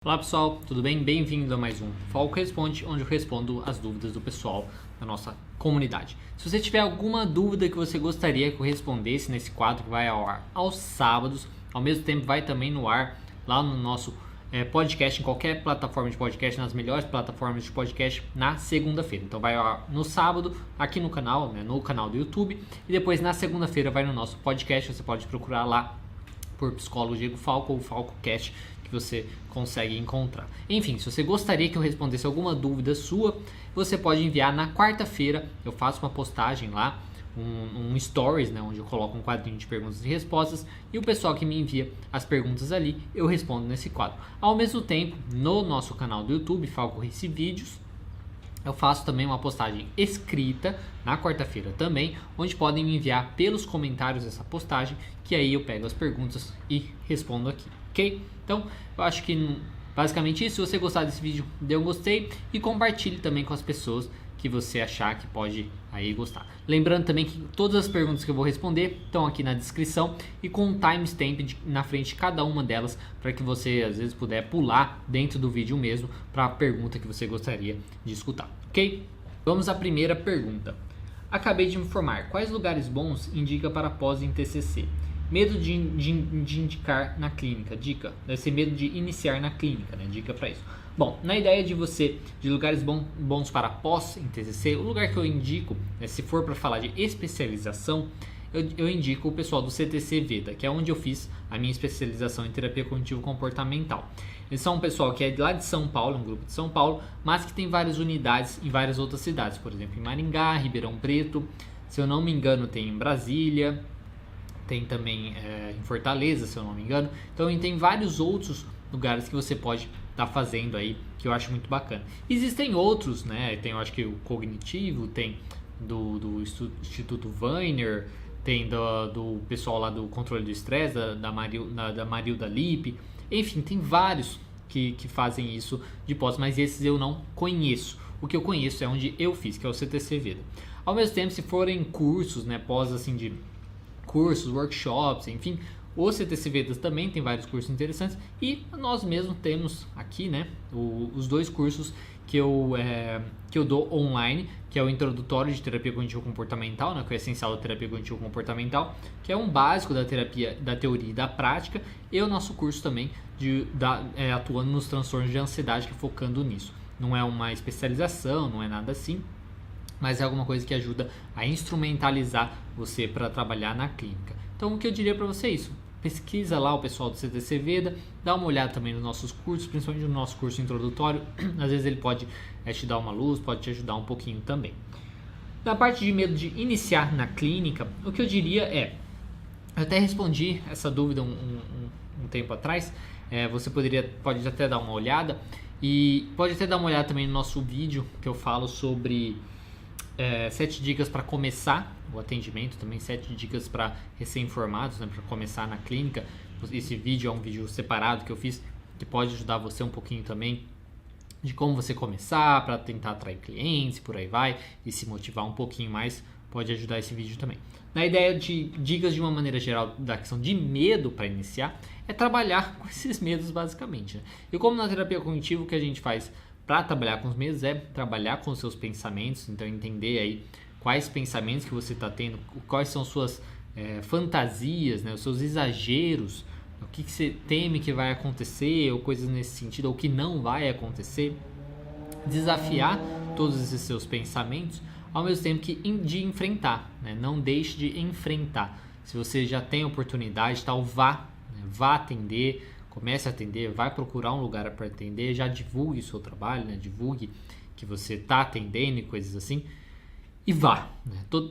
Olá pessoal, tudo bem? Bem-vindo a mais um Falco Responde, onde eu respondo as dúvidas do pessoal da nossa comunidade. Se você tiver alguma dúvida que você gostaria que eu respondesse nesse quadro que vai ao ar aos sábados, ao mesmo tempo vai também no ar lá no nosso podcast, em qualquer plataforma de podcast, nas melhores plataformas de podcast, na segunda-feira. Então vai ao ar no sábado, aqui no canal, no canal do YouTube, e depois na segunda-feira vai no nosso podcast. Você pode procurar lá por Psicólogo Diego Falco ou FalcoCast, que você consegue encontrar. Enfim, se você gostaria que eu respondesse alguma dúvida sua, você pode enviar na quarta-feira. Eu faço uma postagem lá, um stories, onde eu coloco um quadrinho de perguntas e respostas, e o pessoal que me envia as perguntas ali, eu respondo nesse quadro. Ao mesmo tempo, no nosso canal do YouTube, Falco Race Vídeos, eu faço também uma postagem escrita na quarta-feira também, onde podem me enviar pelos comentários essa postagem, que aí eu pego as perguntas e respondo aqui, ok? Então, eu acho que basicamente isso. Se você gostar desse vídeo, dê um gostei e compartilhe também com as pessoas que você achar que pode aí gostar. Lembrando também que todas as perguntas que eu vou responder estão aqui na descrição e com um timestamp na frente de cada uma delas, para que você às vezes puder pular dentro do vídeo mesmo para a pergunta que você gostaria de escutar, ok? Vamos à primeira pergunta. Acabei de me formar. Quais lugares bons indica para pós em TCC? Medo de indicar na clínica, dica. Deve ser medo de iniciar na clínica, dica para isso. Bom, na ideia de lugares bons para pós em TCC, o lugar que eu indico, se for para falar de especialização, eu indico o pessoal do CTC Veda, que é onde eu fiz a minha especialização em terapia cognitivo-comportamental. Eles são um pessoal que é lá de São Paulo, um grupo de São Paulo, mas que tem várias unidades em várias outras cidades, por exemplo, em Maringá, Ribeirão Preto, se eu não me engano tem em Brasília, tem também em Fortaleza, se eu não me engano. Então tem vários outros lugares que você pode estar fazendo aí, que eu acho muito bacana. Existem outros, tem, eu acho que o Cognitivo, tem do Instituto Weiner, tem do pessoal lá do controle do estresse, da Marilda Lippe. Enfim, tem vários que fazem isso de pós, mas esses eu não conheço. O que eu conheço é onde eu fiz, que é o CTC Veda. Ao mesmo tempo, se forem cursos, pós assim de cursos, workshops, enfim, o CTC Vedas também tem vários cursos interessantes, e nós mesmos temos aqui, os dois cursos que eu dou online, que é o Introdutório de Terapia Cognitivo-Comportamental, que é o essencial da terapia cognitivo-comportamental, que é um básico da terapia, da teoria e da prática, e o nosso curso também atuando nos transtornos de ansiedade, que é focando nisso. Não é uma especialização, não é nada assim, mas é alguma coisa que ajuda a instrumentalizar você para trabalhar na clínica. Então, o que eu diria para você é isso. Pesquisa lá o pessoal do CTC Veda, dá uma olhada também nos nossos cursos, principalmente no nosso curso introdutório. Às vezes ele pode te dar uma luz, pode te ajudar um pouquinho também. Na parte de medo de iniciar na clínica, o que eu diria é... Eu até respondi essa dúvida um tempo atrás. Você pode até dar uma olhada. E pode até dar uma olhada também no nosso vídeo, que eu falo sobre... 7 dicas para começar o atendimento, também 7 dicas para recém-formados, para começar na clínica. Esse vídeo é um vídeo separado que eu fiz, que pode ajudar você um pouquinho também de como você começar, para tentar atrair clientes, por aí vai, e se motivar um pouquinho mais, pode ajudar esse vídeo também. Na ideia de dicas de uma maneira geral da questão de medo para iniciar, é trabalhar com esses medos basicamente. E como na terapia cognitivo, o que a gente faz para trabalhar com os medos é trabalhar com os seus pensamentos, então entender aí quais pensamentos que você está tendo, quais são suas fantasias, os seus exageros, o que você teme que vai acontecer, ou coisas nesse sentido, ou que não vai acontecer. Desafiar todos esses seus pensamentos, ao mesmo tempo que de enfrentar, não deixe de enfrentar. Se você já tem oportunidade, tal, vá atender. Comece a atender, vai procurar um lugar para atender, já divulgue o seu trabalho, divulgue que você está atendendo e coisas assim, e vá.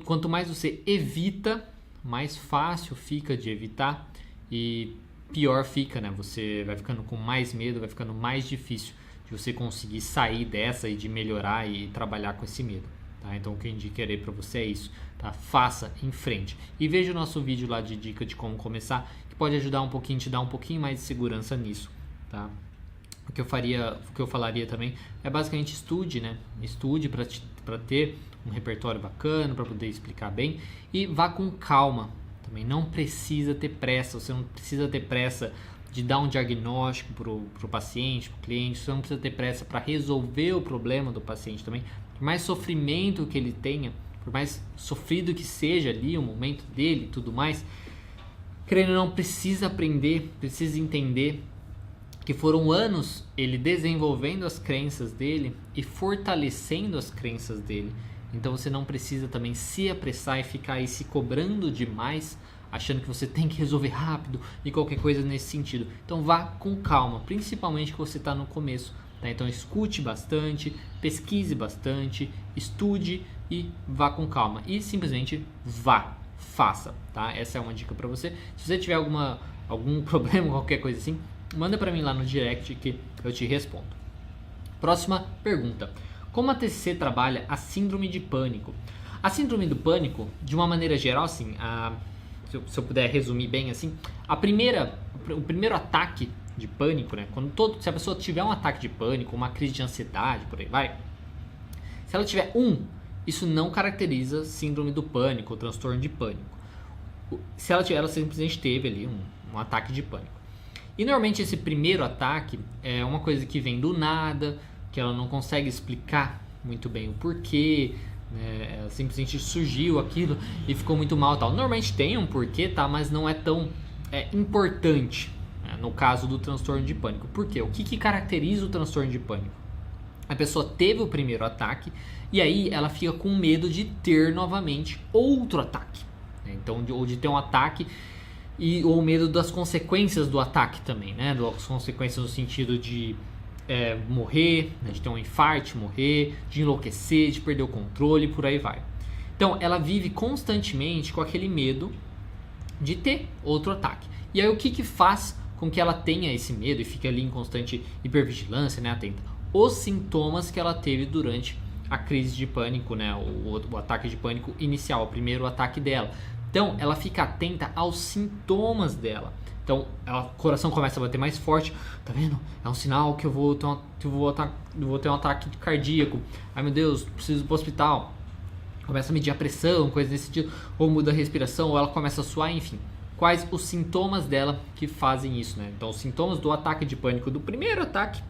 Quanto mais você evita, mais fácil fica de evitar e pior fica, Você vai ficando com mais medo, vai ficando mais difícil de você conseguir sair dessa e de melhorar e trabalhar com esse medo. Então o que eu indicarei para você é isso, faça em frente. E veja o nosso vídeo lá de dica de como começar, que pode ajudar um pouquinho, te dar um pouquinho mais de segurança nisso. O que eu falaria também é basicamente estude, Estude para ter um repertório bacana, para poder explicar bem, e vá com calma. Também não precisa ter pressa, você não precisa ter pressa de dar um diagnóstico pro paciente, pro cliente. Você não precisa ter pressa para resolver o problema do paciente também. Por mais sofrimento que ele tenha, por mais sofrido que seja ali o momento dele e tudo mais, querendo ou não, precisa aprender, precisa entender que foram anos ele desenvolvendo as crenças dele e fortalecendo as crenças dele. Então você não precisa também se apressar e ficar aí se cobrando demais, achando que você tem que resolver rápido e qualquer coisa nesse sentido. Então vá com calma, principalmente que você está no começo. Tá? Então escute bastante, pesquise bastante, estude e vá com calma. E simplesmente vá, faça. Tá? Essa é uma dica para você. Se você tiver algum problema, qualquer coisa assim, manda para mim lá no direct que eu te respondo. Próxima pergunta. Como a TCC trabalha a síndrome de pânico? A síndrome do pânico, de uma maneira geral, assim, se eu puder resumir bem assim, o primeiro ataque de pânico, né? Se a pessoa tiver um ataque de pânico, uma crise de ansiedade, por aí vai, se ela tiver isso não caracteriza síndrome do pânico ou transtorno de pânico. Se ela tiver, ela simplesmente teve ali um ataque de pânico. E normalmente esse primeiro ataque é uma coisa que vem do nada, que ela não consegue explicar muito bem o porquê, né? Simplesmente surgiu aquilo e ficou muito mal, tal. Normalmente tem um porquê, tá? Mas não é tão importante, né? No caso do transtorno de pânico. Por quê? O que caracteriza o transtorno de pânico? A pessoa teve o primeiro ataque e aí ela fica com medo de ter novamente outro ataque, né? Então, ou de ter um ataque ou medo das consequências do ataque também, né? Das consequências no sentido de morrer, né? De ter um infarto, morrer, de enlouquecer, de perder o controle, por aí vai. Então, ela vive constantemente com aquele medo de ter outro ataque. E aí, o que faz com que ela tenha esse medo e fique ali em constante hipervigilância, né? Atenta? Os sintomas que ela teve durante a crise de pânico, né? O ataque de pânico inicial, o primeiro ataque dela. Então, ela fica atenta aos sintomas dela. Então, o coração começa a bater mais forte. Tá vendo? É um sinal que eu vou ter um ataque cardíaco. Ai, meu Deus, preciso ir pro hospital. Começa a medir a pressão, coisa desse tipo. Ou muda a respiração, ou ela começa a suar, enfim. Quais os sintomas dela que fazem isso, né? Então, os sintomas do ataque de pânico, do primeiro ataque,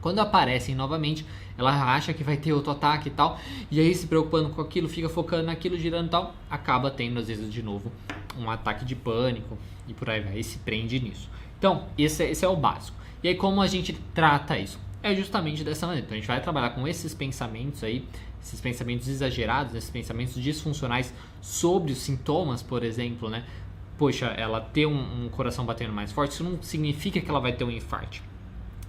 quando aparecem novamente, ela acha que vai ter outro ataque e tal, e aí se preocupando com aquilo, fica focando naquilo, girando e tal, acaba tendo às vezes de novo um ataque de pânico e por aí vai, e se prende nisso. Então, esse é o básico. E aí como a gente trata isso? É justamente dessa maneira. Então a gente vai trabalhar com esses pensamentos aí, esses pensamentos exagerados, esses pensamentos disfuncionais sobre os sintomas, por exemplo, né? Poxa, ela ter um coração batendo mais forte, isso não significa que ela vai ter um infarto.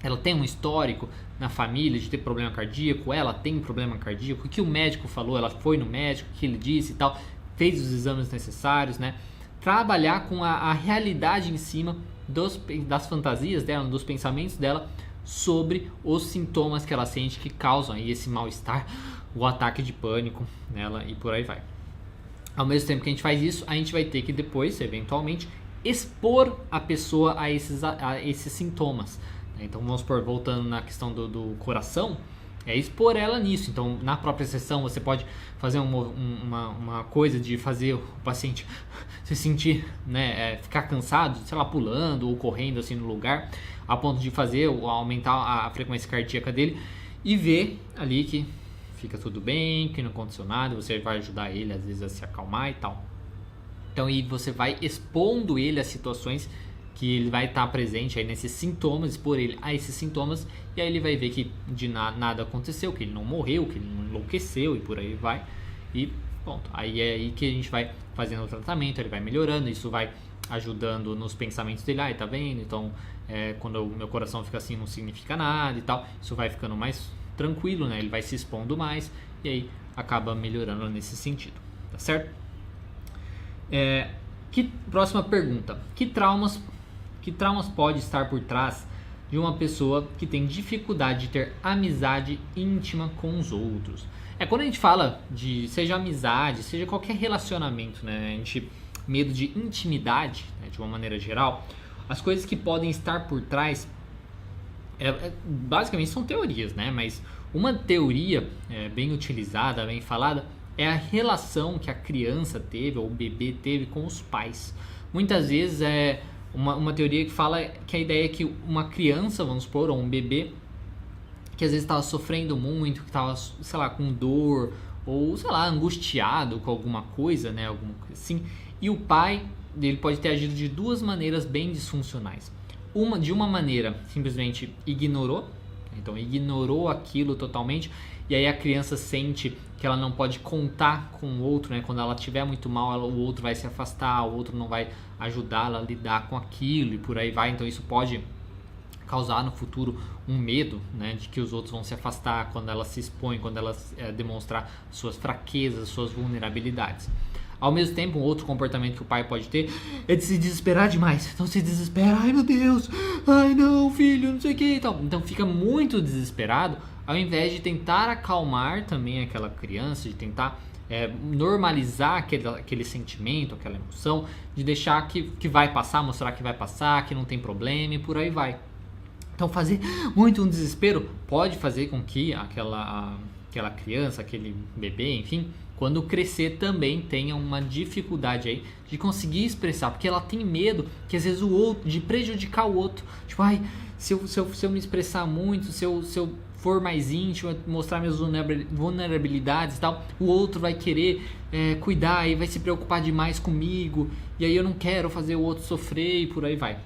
Ela tem um histórico na família de ter problema cardíaco, ela tem problema cardíaco, o que o médico falou, ela foi no médico, o que ele disse e tal, fez os exames necessários, né? Trabalhar com a realidade em cima das fantasias dela, dos pensamentos dela sobre os sintomas que ela sente que causam aí esse mal-estar, o ataque de pânico nela e por aí vai. Ao mesmo tempo que a gente faz isso, a gente vai ter que depois, eventualmente, expor a pessoa a esses sintomas. Então vamos supor, voltando na questão do coração, expor ela nisso. Então na própria sessão você pode fazer uma coisa de fazer o paciente se sentir, né, ficar cansado, sei lá, pulando ou correndo assim no lugar, a ponto de aumentar a frequência cardíaca dele e ver ali que fica tudo bem, que não aconteceu nada, você vai ajudar ele às vezes a se acalmar e tal. Então aí você vai expondo ele a situações que ele vai estar presente aí nesses sintomas, expor ele a esses sintomas, e aí ele vai ver que de nada aconteceu, que ele não morreu, que ele não enlouqueceu e por aí vai, e pronto. Aí é aí que a gente vai fazendo o tratamento, ele vai melhorando, isso vai ajudando nos pensamentos dele, tá vendo? Então, quando o meu coração fica assim, não significa nada e tal, isso vai ficando mais tranquilo, né? Ele vai se expondo mais, e aí acaba melhorando nesse sentido, tá certo? Próxima pergunta, que traumas pode estar por trás de uma pessoa que tem dificuldade de ter amizade íntima com os outros? Quando a gente fala de, seja amizade, seja qualquer relacionamento, né? Medo de intimidade, né? De uma maneira geral, as coisas que podem estar por trás, basicamente são teorias, né? Mas uma teoria bem utilizada, bem falada, é a relação que a criança teve, ou o bebê teve com os pais. Muitas vezes uma teoria que fala que a ideia é que uma criança, vamos supor, ou um bebê, que às vezes estava sofrendo muito, que estava, sei lá, com dor, ou, sei lá, angustiado com alguma coisa, né, alguma coisa assim, e o pai, ele pode ter agido de duas maneiras bem disfuncionais. De uma maneira, simplesmente ignorou, então ignorou aquilo totalmente, e aí a criança sente que ela não pode contar com o outro, né? Quando ela estiver muito mal, o outro vai se afastar, o outro não vai ajudá-la a lidar com aquilo e por aí vai. Então isso pode causar no futuro um medo, né, de que os outros vão se afastar quando ela se expõe, quando ela demonstrar suas fraquezas, suas vulnerabilidades. Ao mesmo tempo, um outro comportamento que o pai pode ter é de se desesperar demais. Então se desespera, ai meu Deus, ai não, filho, não sei o que e tal. Então fica muito desesperado, ao invés de tentar acalmar também aquela criança, de tentar normalizar aquele sentimento, aquela emoção, de deixar que vai passar, mostrar que vai passar, que não tem problema e por aí vai. Então fazer muito um desespero pode fazer com que aquela criança, aquele bebê, enfim, quando crescer também tenha uma dificuldade aí de conseguir expressar, porque ela tem medo que às vezes o outro, de prejudicar o outro. Tipo, ai, se eu me expressar muito, se eu for mais íntimo, mostrar minhas vulnerabilidades e tal, o outro vai querer cuidar e vai se preocupar demais comigo, e aí eu não quero fazer o outro sofrer e por aí vai.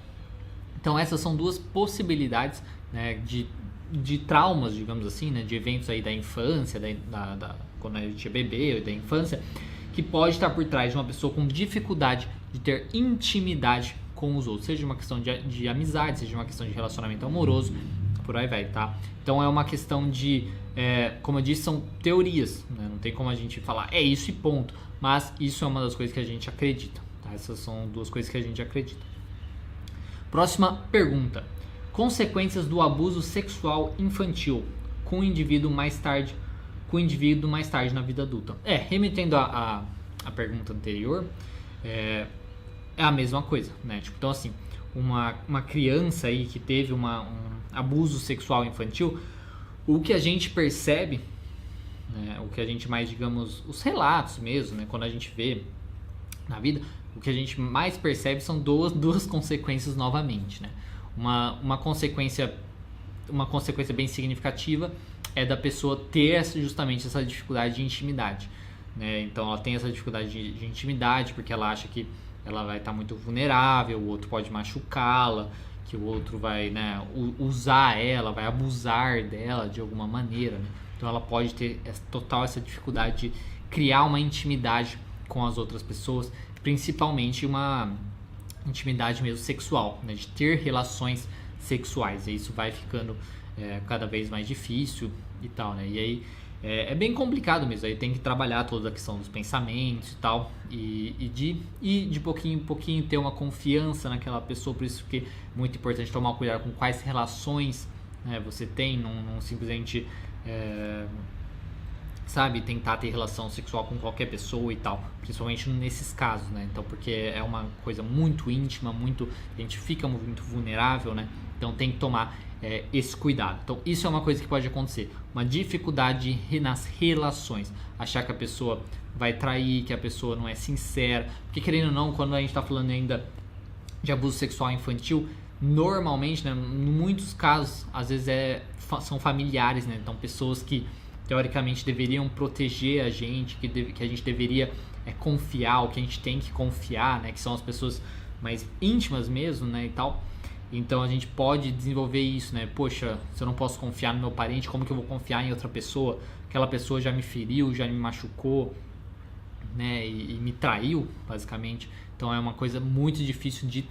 Então essas são duas possibilidades, né, de traumas, digamos assim, né, de eventos aí da infância, quando a gente é bebê, da infância, que pode estar por trás de uma pessoa com dificuldade de ter intimidade com os outros, seja uma questão de amizade, seja uma questão de relacionamento amoroso, por aí vai, tá? Então é uma questão de, como eu disse, são teorias, né? Não tem como a gente falar, é isso e ponto, mas isso é uma das coisas que a gente acredita, tá? Essas são duas coisas que a gente acredita. Próxima pergunta. Consequências do abuso sexual infantil com o indivíduo mais tarde na vida adulta. Remetendo à pergunta anterior, é a mesma coisa, né? Tipo, então assim, uma criança aí que teve um abuso sexual infantil, o que a gente percebe, né, o que a gente mais, digamos, os relatos mesmo, né, quando a gente vê na vida, o que a gente mais percebe são duas consequências novamente, né? Uma consequência bem significativa é da pessoa ter justamente essa dificuldade de intimidade, né? Então ela tem essa dificuldade de intimidade porque ela acha que ela vai estar muito vulnerável, o outro pode machucá-la, que o outro vai, né, usar ela, vai abusar dela de alguma maneira, né? Então ela pode ter essa dificuldade de criar uma intimidade com as outras pessoas, principalmente uma intimidade mesmo sexual, né, de ter relações sexuais, e isso vai ficando cada vez mais difícil e tal, né? E aí é bem complicado mesmo, aí tem que trabalhar toda a questão dos pensamentos e tal, e de pouquinho em pouquinho ter uma confiança naquela pessoa, por isso que é muito importante tomar cuidado com quais relações, né, você tem, não simplesmente tentar ter relação sexual com qualquer pessoa e tal, principalmente nesses casos, né? Então, porque é uma coisa muito íntima, a gente fica muito vulnerável, né? Então tem que tomar esse cuidado. Então isso é uma coisa que pode acontecer, uma dificuldade nas relações, achar que a pessoa vai trair, que a pessoa não é sincera, porque querendo ou não, quando a gente está falando ainda de abuso sexual infantil, normalmente, né, em muitos casos, às vezes são familiares, né? Então pessoas que teoricamente deveriam proteger a gente, que a gente deveria confiar, o que a gente tem que confiar, né, que são as pessoas mais íntimas mesmo, né, e tal. Então a gente pode desenvolver isso, né? Poxa, se eu não posso confiar no meu parente, como que eu vou confiar em outra pessoa? Aquela pessoa já me feriu, já me machucou, né, e me traiu, basicamente. Então é uma coisa muito difícil de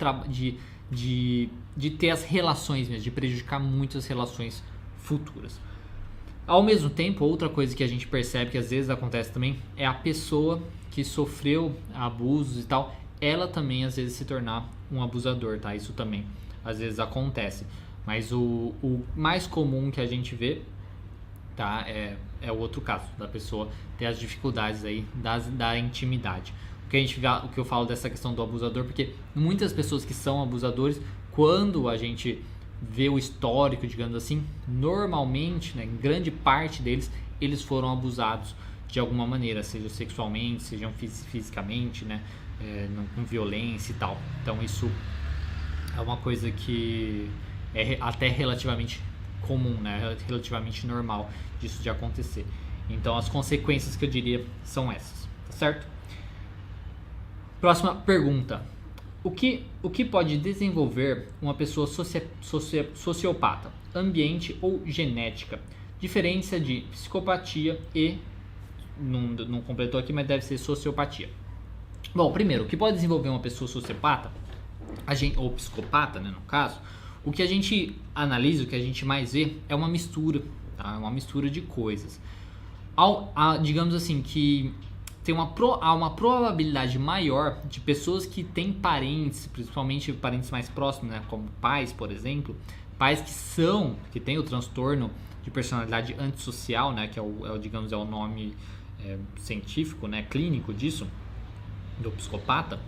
ter as relações mesmo, de prejudicar muito as relações futuras. Ao mesmo tempo, outra coisa que a gente percebe que às vezes acontece também é a pessoa que sofreu abusos e tal, ela também às vezes se tornar um abusador, tá? Isso também às vezes acontece. Mas o mais comum que a gente vê, tá, é o outro caso, da pessoa ter as dificuldades aí da intimidade. O que eu falo dessa questão do abusador, porque muitas pessoas que são abusadores, quando a gente vê o histórico, digamos assim, normalmente, né, em grande parte deles, eles foram abusados de alguma maneira, seja sexualmente, seja fisicamente, né, com violência e tal. Então isso é uma coisa que é até relativamente comum, né? Relativamente normal disso de acontecer. Então as consequências que eu diria são essas, tá certo? Próxima pergunta. O que pode desenvolver uma pessoa sociopata? Ambiente ou genética? Diferença de psicopatia e... Não completou aqui, mas deve ser sociopatia. Bom, primeiro, o que pode desenvolver uma pessoa sociopata, ou psicopata, né, no caso, o que a gente analisa, o que a gente mais vê é uma mistura, tá? Uma mistura de coisas. Digamos assim, que há uma probabilidade maior de pessoas que têm parentes, principalmente parentes mais próximos, né, como pais, por exemplo, pais que têm o transtorno de personalidade antissocial, né, que digamos, é o nome científico, né, clínico disso, do psicopata.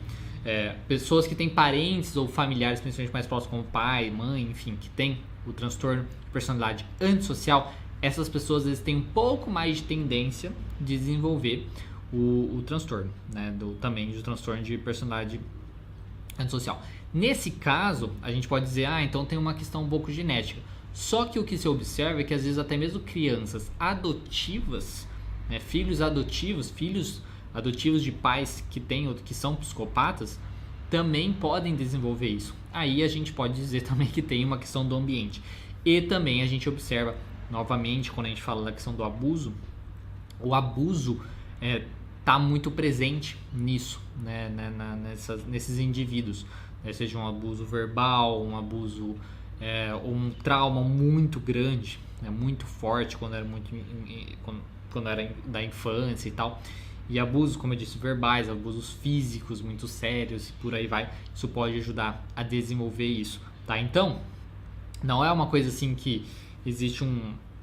Pessoas que têm parentes ou familiares, principalmente mais próximos, como pai, mãe, enfim, que tem o transtorno de personalidade antissocial, essas pessoas às vezes têm um pouco mais de tendência de desenvolver o transtorno, né, também do transtorno de personalidade antissocial. Nesse caso, a gente pode dizer, então tem uma questão um pouco genética. Só que o que se observa é que às vezes até mesmo crianças adotivas, né, filhos adotivos de pais que são psicopatas, também podem desenvolver isso. Aí a gente pode dizer também que tem uma questão do ambiente. E também a gente observa, novamente, quando a gente fala da questão do abuso, o abuso está muito presente nisso, né, nesses indivíduos, né, seja um abuso verbal, um abuso, um trauma muito grande, né, muito forte quando era da infância e tal. E abusos, como eu disse, verbais, abusos físicos muito sérios e por aí vai. Isso pode ajudar a desenvolver isso, tá? Então, não é uma coisa assim que existe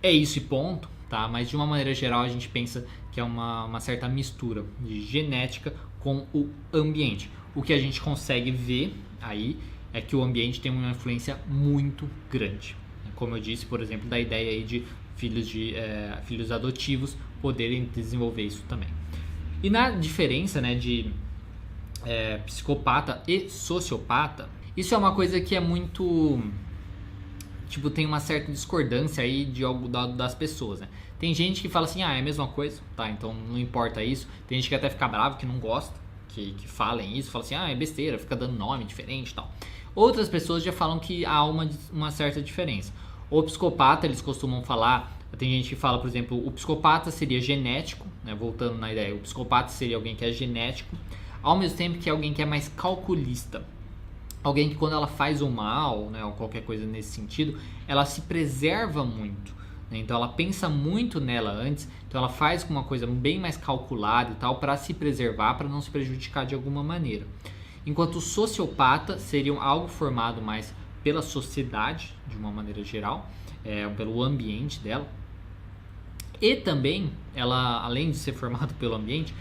é isso e ponto, tá? Mas de uma maneira geral a gente pensa que é uma certa mistura de genética com o ambiente. O que a gente consegue ver aí é que o ambiente tem uma influência muito grande. Como eu disse, por exemplo, da ideia aí de filhos adotivos poderem desenvolver isso também. E na diferença, né, de psicopata e sociopata, isso é uma coisa que é muito... Tipo, tem uma certa discordância aí de algo das pessoas, né? Tem gente que fala assim, é a mesma coisa, tá? Então não importa isso. Tem gente que até fica bravo, que não gosta, que falem isso, fala assim, é besteira, fica dando nome diferente e tal. Outras pessoas já falam que há uma certa diferença. O psicopata, eles costumam falar... Tem gente que fala, por exemplo, o psicopata seria genético, né? Voltando na ideia, o psicopata seria alguém que é genético, ao mesmo tempo que é alguém que é mais calculista. Alguém que quando ela faz o mal, né, ou qualquer coisa nesse sentido, ela se preserva muito, né? Então ela pensa muito nela antes, então ela faz uma coisa bem mais calculada e tal, para se preservar, para não se prejudicar de alguma maneira. Enquanto o sociopata seria algo formado mais pela sociedade, de uma maneira geral, pelo ambiente dela. E também, ela, além de ser formada pelo ambiente,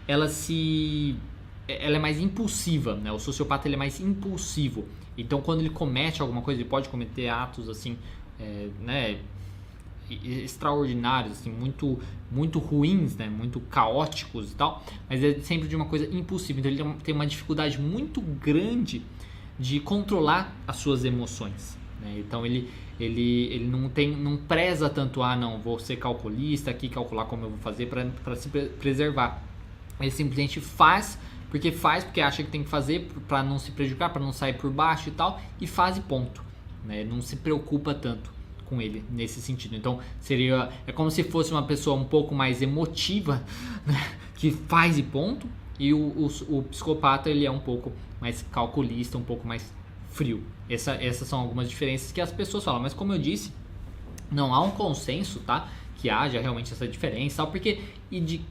ela é mais impulsiva, né? O sociopata ele é mais impulsivo. Então, quando ele comete alguma coisa, ele pode cometer atos assim, né, extraordinários, assim, muito, muito ruins, né? Muito caóticos e tal. Mas é sempre de uma coisa impulsiva. Então, ele tem uma dificuldade muito grande de controlar as suas emoções, né? Então, ele não preza tanto, não, vou ser calculista aqui, calcular como eu vou fazer para se preservar. Ele simplesmente faz porque acha que tem que fazer para não se prejudicar, para não sair por baixo e tal, e faz e ponto, né? Não se preocupa tanto com ele nesse sentido. Então é como se fosse uma pessoa um pouco mais emotiva, né? Que faz e ponto, e o psicopata ele é um pouco mais calculista, um pouco mais frio. Essas são algumas diferenças que as pessoas falam, mas como eu disse, não há um consenso, tá? Que haja realmente essa diferença, porque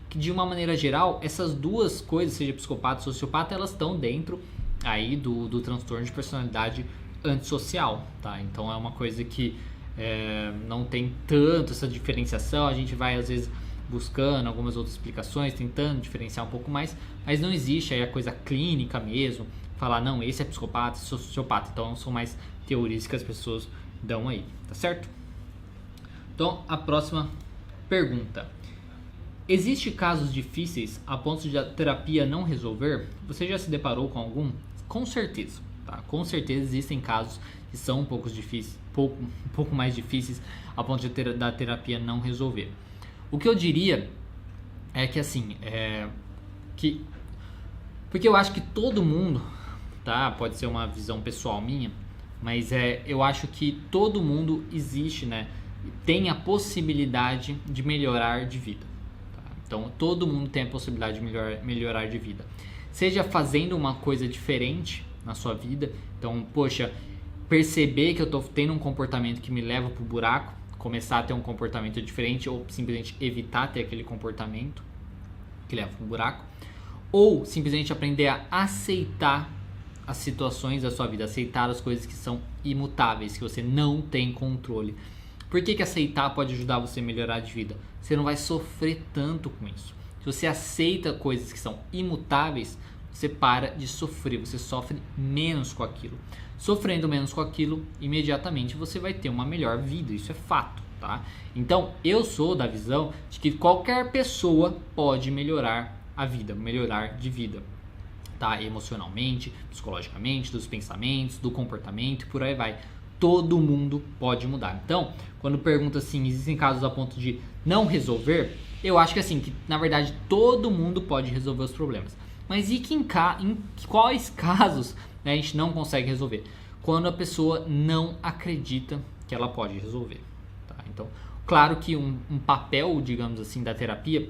de uma maneira geral, essas duas coisas, seja psicopata e sociopata, elas estão dentro aí do transtorno de personalidade antissocial, tá? Então é uma coisa que não tem tanto essa diferenciação, a gente vai às vezes buscando algumas outras explicações, tentando diferenciar um pouco mais, mas não existe aí a coisa clínica mesmo, falar, não, esse é psicopata, esse é sociopata. Então são mais teorias que as pessoas dão aí, tá certo? Então, a próxima pergunta. Existe casos difíceis a ponto de a terapia não resolver? Você já se deparou com algum? Com certeza. tá? Com certeza existem casos que são um pouco mais difíceis a ponto da terapia não resolver. O que eu diria é que assim, porque eu acho que todo mundo, tá? Pode ser uma visão pessoal minha, mas eu acho que todo mundo existe, né? Tem a possibilidade de melhorar de vida. Tá? Então todo mundo tem a possibilidade de melhorar de vida. Seja fazendo uma coisa diferente na sua vida. Então, poxa, perceber que eu estou tendo um comportamento que me leva para o buraco, começar a ter um comportamento diferente ou simplesmente evitar ter aquele comportamento que leva para o buraco. Ou simplesmente aprender a aceitar as situações da sua vida, aceitar as coisas que são imutáveis, que você não tem controle. Por que aceitar pode ajudar você a melhorar de vida? Você não vai sofrer tanto com isso. Se você aceita coisas que são imutáveis, você para de sofrer, você sofre menos com aquilo. Sofrendo menos com aquilo, imediatamente você vai ter uma melhor vida, isso é fato, tá? Então, eu sou da visão de que qualquer pessoa pode melhorar a vida, melhorar de vida, tá? Emocionalmente, psicologicamente, dos pensamentos, do comportamento e por aí vai. Todo mundo pode mudar. Então, quando pergunta assim, existem casos a ponto de não resolver, eu acho que assim, que na verdade todo mundo pode resolver os problemas. Mas em quais casos, né, a gente não consegue resolver? Quando a pessoa não acredita que ela pode resolver. Tá? Então, claro que um papel, digamos assim, da terapia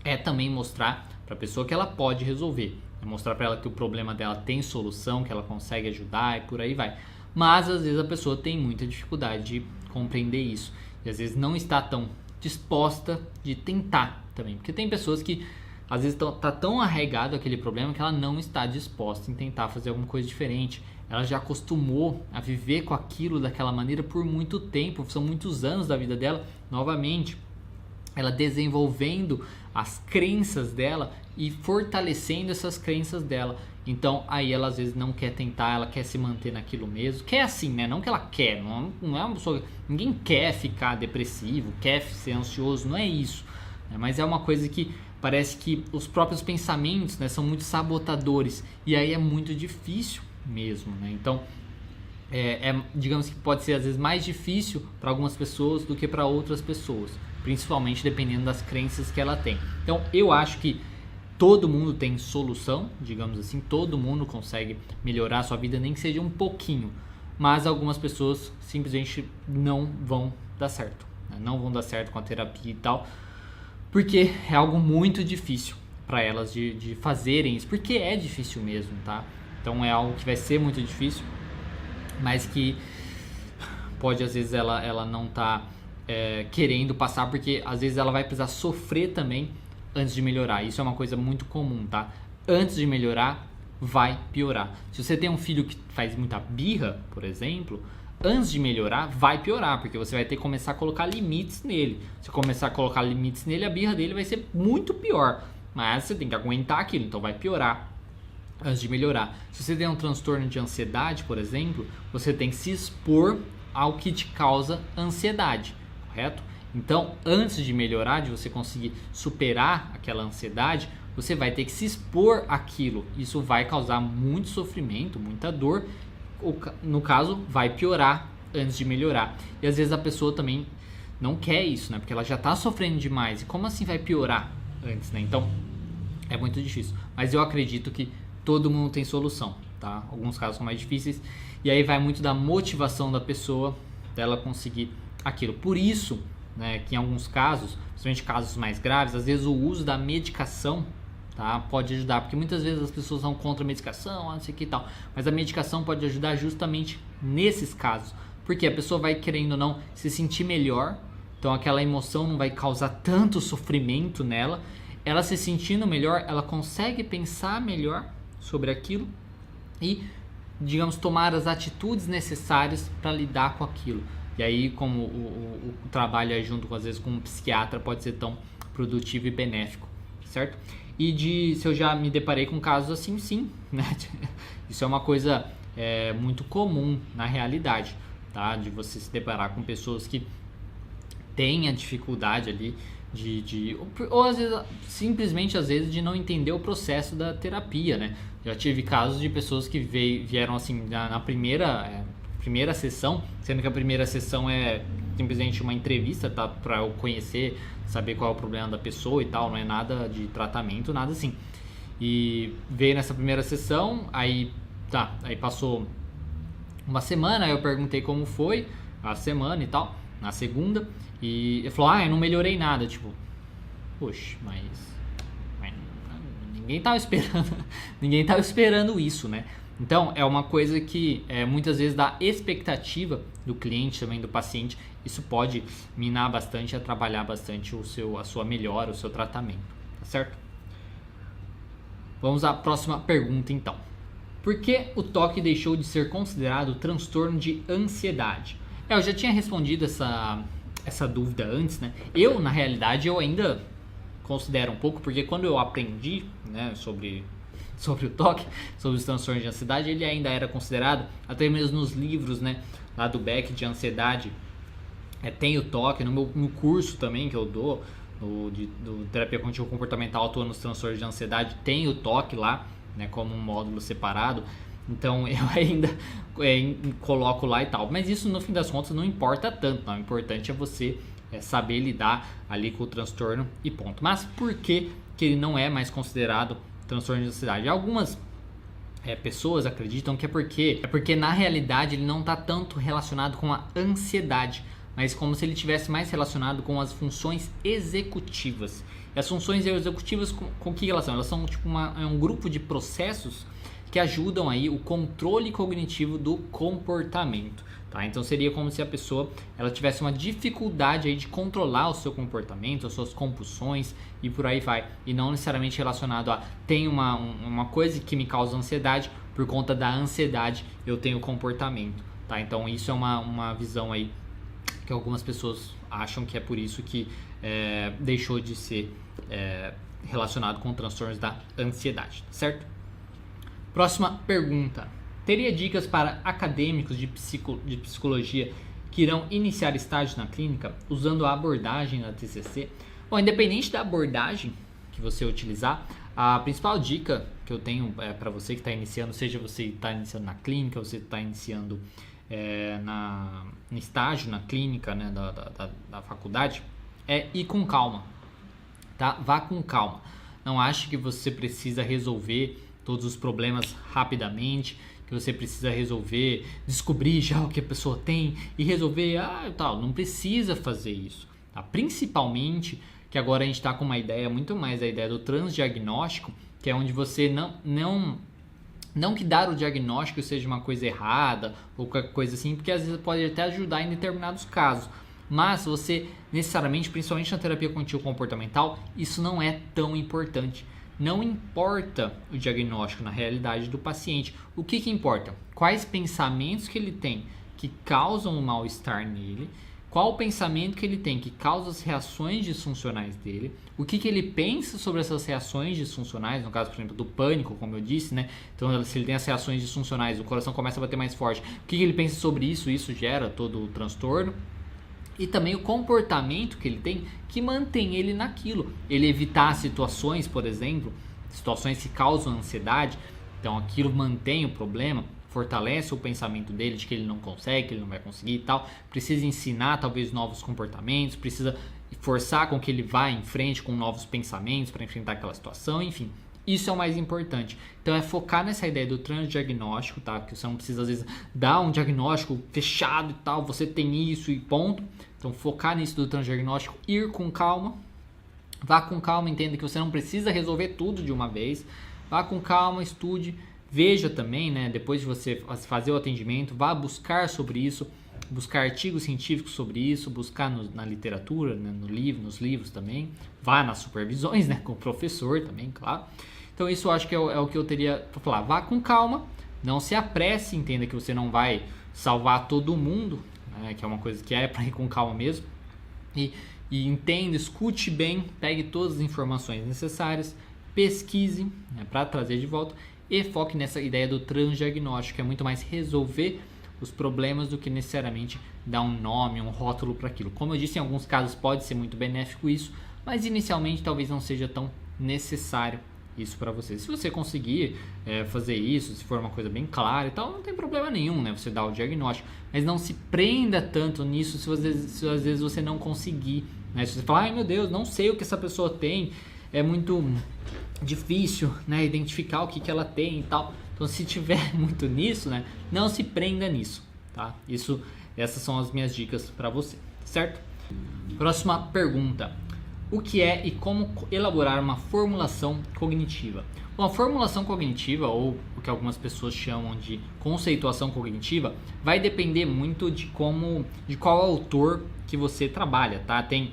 é também mostrar para a pessoa que ela pode resolver. É mostrar para ela que o problema dela tem solução, que ela consegue ajudar e por aí vai. Mas às vezes a pessoa tem muita dificuldade de compreender isso. E às vezes não está tão disposta de tentar também. Porque tem pessoas que às vezes tá tão arraigado aquele problema que ela não está disposta em tentar fazer alguma coisa diferente. Ela já acostumou a viver com aquilo daquela maneira por muito tempo, são muitos anos da vida dela. Novamente, ela desenvolvendo as crenças dela e fortalecendo essas crenças dela. Então aí ela às vezes não quer tentar, ela quer se manter naquilo mesmo. Quer assim, né? Não que ela quer, não é uma pessoa, ninguém quer ficar depressivo, quer ser ansioso, não é isso. Mas é uma coisa que parece que os próprios pensamentos, né, são muito sabotadores e aí é muito difícil mesmo, né? Então digamos que pode ser às vezes mais difícil para algumas pessoas do que para outras pessoas, principalmente dependendo das crenças que ela tem. Então eu acho que todo mundo tem solução, digamos assim, todo mundo consegue melhorar a sua vida, nem que seja um pouquinho, mas algumas pessoas simplesmente não vão dar certo, né? Não vão dar certo com a terapia e tal, porque é algo muito difícil para elas de fazerem isso, porque é difícil mesmo, tá? Então é algo que vai ser muito difícil, mas que pode às vezes ela não tá querendo passar, porque às vezes ela vai precisar sofrer também antes de melhorar. Isso é uma coisa muito comum, tá? Antes de melhorar, vai piorar. Se você tem um filho que faz muita birra, por exemplo, antes de melhorar, vai piorar, porque você vai ter que começar a colocar limites nele. Se começar a colocar limites nele, a birra dele vai ser muito pior. Mas você tem que aguentar aquilo, então vai piorar antes de melhorar. Se você tem um transtorno de ansiedade, por exemplo, você tem que se expor ao que te causa ansiedade, correto? Então, antes de melhorar, de você conseguir superar aquela ansiedade, você vai ter que se expor àquilo. Isso vai causar muito sofrimento, muita dor. No caso, vai piorar antes de melhorar. E às vezes a pessoa também não quer isso, né? Porque ela já está sofrendo demais. E como assim vai piorar antes, né? Então, é muito difícil. Mas eu acredito que todo mundo tem solução, tá? Alguns casos são mais difíceis. E aí vai muito da motivação da pessoa, dela conseguir aquilo. Por isso, né, que em alguns casos, principalmente casos mais graves, às vezes o uso da medicação, tá, pode ajudar, porque muitas vezes as pessoas são contra a medicação, não sei o que e tal, mas a medicação pode ajudar justamente nesses casos, porque a pessoa vai querendo ou não se sentir melhor, então aquela emoção não vai causar tanto sofrimento nela, ela se sentindo melhor, ela consegue pensar melhor sobre aquilo e, digamos, tomar as atitudes necessárias para lidar com aquilo. E aí, como o trabalho aí junto, às vezes, com um psiquiatra pode ser tão produtivo e benéfico, certo? E se eu já me deparei com casos assim, sim, né? Isso é uma coisa muito comum na realidade, tá? De você se deparar com pessoas que têm a dificuldade ali ou às vezes, simplesmente às vezes de não entender o processo da terapia, né? Já tive casos de pessoas que vieram assim na primeira sessão, sendo que a primeira sessão é simplesmente uma entrevista, tá? Para eu conhecer, saber qual é o problema da pessoa e tal, não é nada de tratamento, nada assim. E veio nessa primeira sessão, aí passou uma semana, aí eu perguntei como foi a semana e tal, na segunda, e ele falou, eu não melhorei nada, tipo, poxa, mas ninguém tava esperando, ninguém tava esperando isso, né? Então, é uma coisa que muitas vezes dá expectativa do cliente, também do paciente. Isso pode minar bastante, atrapalhar bastante a sua melhora, o seu tratamento, tá certo? Vamos à próxima pergunta, então. Por que o TOC deixou de ser considerado transtorno de ansiedade? Eu já tinha respondido essa dúvida antes, né? Na realidade, eu ainda considero um pouco, porque quando eu aprendi, né, sobre o TOC, sobre os transtornos de ansiedade, ele ainda era considerado, até mesmo nos livros, né, lá do Beck de ansiedade, tem o TOC, no curso também que eu dou, do terapia cognitivo comportamental atuando nos transtornos de ansiedade, tem o TOC lá, né, como um módulo separado. Então eu ainda coloco lá e tal, mas isso no fim das contas não importa tanto, não. O importante é você saber lidar ali com o transtorno e ponto. Mas por que ele não é mais considerado transtorno de ansiedade? Algumas pessoas acreditam que é porque na realidade ele não está tanto relacionado com a ansiedade, mas como se ele tivesse mais relacionado com as funções executivas. E as funções executivas com que elas são? Elas são tipo um grupo de processos que ajudam aí o controle cognitivo do comportamento, tá? Então seria como se a pessoa ela tivesse uma dificuldade aí de controlar o seu comportamento, as suas compulsões e por aí vai, e não necessariamente relacionado a tem uma coisa que me causa ansiedade, por conta da ansiedade eu tenho comportamento, tá? Então isso é uma visão aí que algumas pessoas acham que é por isso que deixou de ser relacionado com transtornos da ansiedade, certo? Próxima pergunta. Teria dicas para acadêmicos de psicologia que irão iniciar estágio na clínica usando a abordagem da TCC? Bom, independente da abordagem que você utilizar, a principal dica que eu tenho para você que está iniciando, seja você está iniciando na clínica, você está iniciando no estágio na clínica, né, da faculdade, é ir com calma, tá? Vá com calma. Não ache que você precisa resolver todos os problemas rapidamente, que você precisa descobrir já o que a pessoa tem e resolver, tal. Não precisa fazer isso, tá? Principalmente que agora a gente está com uma ideia, muito mais a ideia do transdiagnóstico, que é onde você não que dar o diagnóstico seja uma coisa errada ou qualquer coisa assim, porque às vezes pode até ajudar em determinados casos, mas você necessariamente, principalmente na terapia cognitivo comportamental, isso não é tão importante. Não importa o diagnóstico na realidade do paciente. O que importa? Quais pensamentos que ele tem que causam um mal-estar nele, qual o pensamento que ele tem que causa as reações disfuncionais dele, o que ele pensa sobre essas reações disfuncionais, no caso, por exemplo, do pânico, como eu disse, né? Então, se ele tem as reações disfuncionais, o coração começa a bater mais forte, o que ele pensa sobre isso gera todo o transtorno. E também o comportamento que ele tem que mantém ele naquilo. Ele evitar situações, por exemplo, situações que causam ansiedade, então aquilo mantém o problema, fortalece o pensamento dele de que ele não consegue, que ele não vai conseguir e tal. Precisa ensinar talvez novos comportamentos, precisa forçar com que ele vá em frente com novos pensamentos para enfrentar aquela situação, enfim. Isso é o mais importante. Então é focar nessa ideia do transdiagnóstico, tá? Que você não precisa às vezes dar um diagnóstico fechado e tal, você tem isso e ponto. Então focar nisso do transdiagnóstico, ir com calma. Vá com calma, entenda que você não precisa resolver tudo de uma vez. Vá com calma, estude, veja também, né? Depois de você fazer o atendimento, vá buscar sobre isso, buscar artigos científicos sobre isso, buscar na literatura, né? Nos livros também. Vá nas supervisões, né? Com o professor também, claro. Então isso eu acho que é o que eu teria para falar. Vá com calma, não se apresse, entenda que você não vai salvar todo mundo, né? Que é uma coisa que é para ir com calma mesmo. E entenda, escute bem, pegue todas as informações necessárias, pesquise, né, para trazer de volta e foque nessa ideia do transdiagnóstico, que é muito mais resolver os problemas do que necessariamente dar um nome, um rótulo para aquilo. Como eu disse, em alguns casos pode ser muito benéfico isso, mas inicialmente talvez não seja tão necessário isso para você. Se você conseguir fazer isso, se for uma coisa bem clara e tal, não tem problema nenhum, né? Você dá o diagnóstico, mas não se prenda tanto nisso se às vezes você não conseguir, né? Se você falar, ai meu Deus, não sei o que essa pessoa tem, é muito difícil, né, identificar o que ela tem e tal. Então, se tiver muito nisso, né, não se prenda nisso, tá? Essas são as minhas dicas para você, certo? Próxima pergunta. O que é e como elaborar uma formulação cognitiva? Bom, a formulação cognitiva, ou o que algumas pessoas chamam de conceituação cognitiva, vai depender muito de qual autor que você trabalha, tá? Tem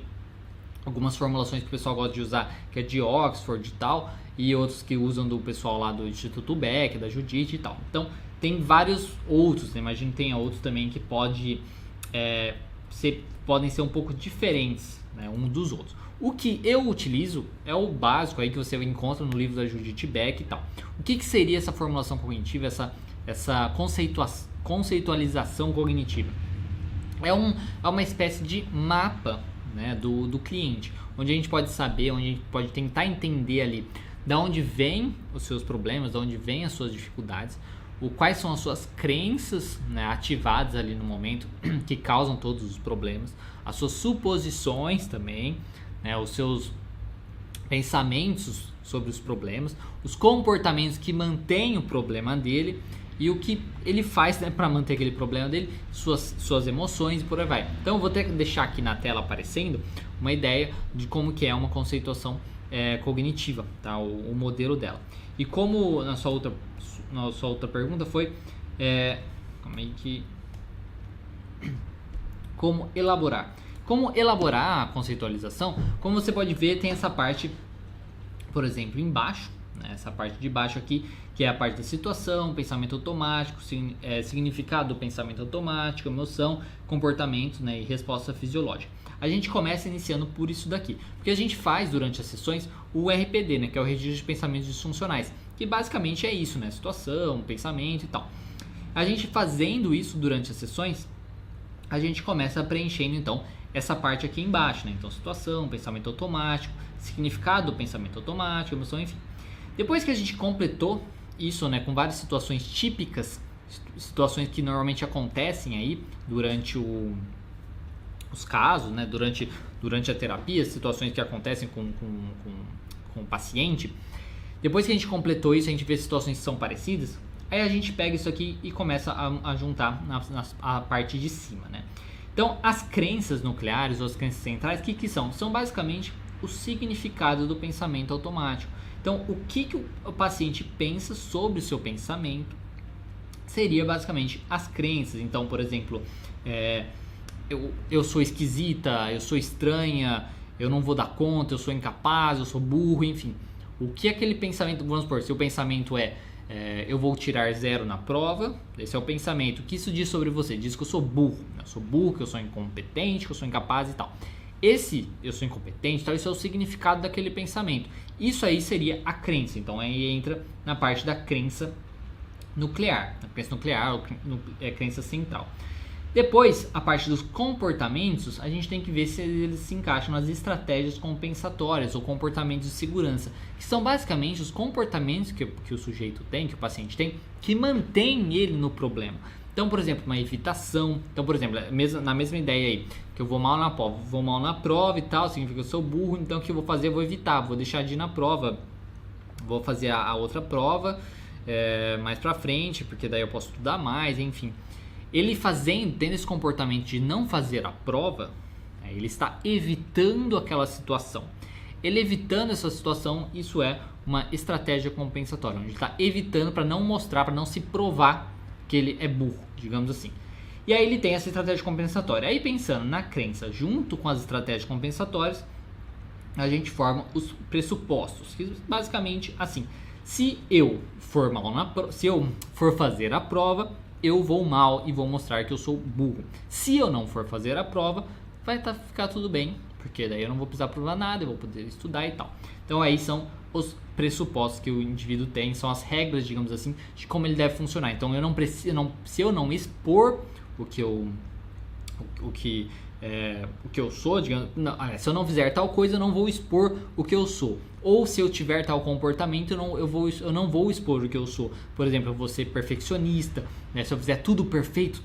algumas formulações que o pessoal gosta de usar, que é de Oxford e tal, e outros que usam do pessoal lá do Instituto Beck, da Judite e tal. Então, tem vários outros, né? Imagino que tenha outros também que podem ser um pouco diferentes, né, um dos outros. O que eu utilizo é o básico aí que você encontra no livro da Judith Beck e tal. O que seria essa formulação cognitiva, essa conceitualização cognitiva? É uma espécie de mapa, né, do cliente, onde a gente pode saber, onde a gente pode tentar entender ali da onde vêm os seus problemas, da onde vêm as suas dificuldades, quais são as suas crenças, né, ativadas ali no momento que causam todos os problemas, as suas suposições também, né, os seus pensamentos sobre os problemas, os comportamentos que mantêm o problema dele e o que ele faz, né, para manter aquele problema dele, suas emoções e por aí vai. Então eu vou ter que deixar aqui na tela aparecendo uma ideia de como que é uma conceituação cognitiva, tá? O modelo dela. E como na sua outra pergunta foi como elaborar. Como elaborar a conceitualização, como você pode ver, tem essa parte, por exemplo, embaixo, né, essa parte de baixo aqui, que é a parte da situação, pensamento automático, significado do pensamento automático, emoção, comportamento, né, e resposta fisiológica. A gente começa iniciando por isso daqui, porque a gente faz durante as sessões o RPD, né, que é o Registro de Pensamentos Disfuncionais, que basicamente é isso, né, situação, pensamento e tal. A gente fazendo isso durante as sessões, a gente começa preenchendo então essa parte aqui embaixo, né? Então, situação, pensamento automático, significado do pensamento automático, emoção, enfim. Depois que a gente completou isso, né, com várias situações típicas, situações que normalmente acontecem aí durante os casos, né, durante a terapia, situações que acontecem com o paciente. Depois que a gente completou isso, a gente vê situações que são parecidas, aí a gente pega isso aqui e começa a juntar a parte de cima, né? Então, as crenças nucleares ou as crenças centrais, o que são? São basicamente o significado do pensamento automático. Então, o que o paciente pensa sobre o seu pensamento seria basicamente as crenças. Então, por exemplo, eu sou esquisita, eu sou estranha, eu não vou dar conta, eu sou incapaz, eu sou burro, enfim. O que aquele pensamento, vamos supor, se o pensamento eu vou tirar 0 na prova, esse é o pensamento. O que isso diz sobre você? Diz que eu sou burro, né? Eu sou burro, que eu sou incompetente, que eu sou incapaz e tal. Eu sou incompetente, tal, isso é o significado daquele pensamento. Isso aí seria a crença. Então aí entra na parte da crença nuclear. A crença nuclear é a crença central. Depois, a parte dos comportamentos, a gente tem que ver se eles se encaixam nas estratégias compensatórias ou comportamentos de segurança, que são basicamente os comportamentos que o sujeito tem, que o paciente tem, que mantém ele no problema. Então, por exemplo, uma evitação. Então, por exemplo, na mesma ideia aí, que eu vou mal na prova e tal, significa que eu sou burro, então o que eu vou fazer? Eu vou evitar, vou deixar de ir na prova, vou fazer a outra prova mais pra frente, porque daí eu posso estudar mais, enfim. Ele tendo esse comportamento de não fazer a prova, ele está evitando aquela situação. Ele evitando essa situação, isso é uma estratégia compensatória, onde ele está evitando para não mostrar, para não se provar que ele é burro, digamos assim. E aí ele tem essa estratégia compensatória. Aí pensando na crença junto com as estratégias compensatórias, a gente forma os pressupostos, que basicamente assim, se eu for fazer a prova, eu vou mal e vou mostrar que eu sou burro. Se eu não for fazer a prova, vai ficar tudo bem, porque daí eu não vou precisar provar nada, eu vou poder estudar e tal. Então aí são os pressupostos que o indivíduo tem, são as regras, digamos assim, de como ele deve funcionar. Então se eu não expor o que o que eu sou, digamos, não, se eu não fizer tal coisa, eu não vou expor o que eu sou. Ou se eu tiver tal comportamento, eu não vou expor o que eu sou. Por exemplo, eu vou ser perfeccionista, né? Se eu fizer tudo perfeito,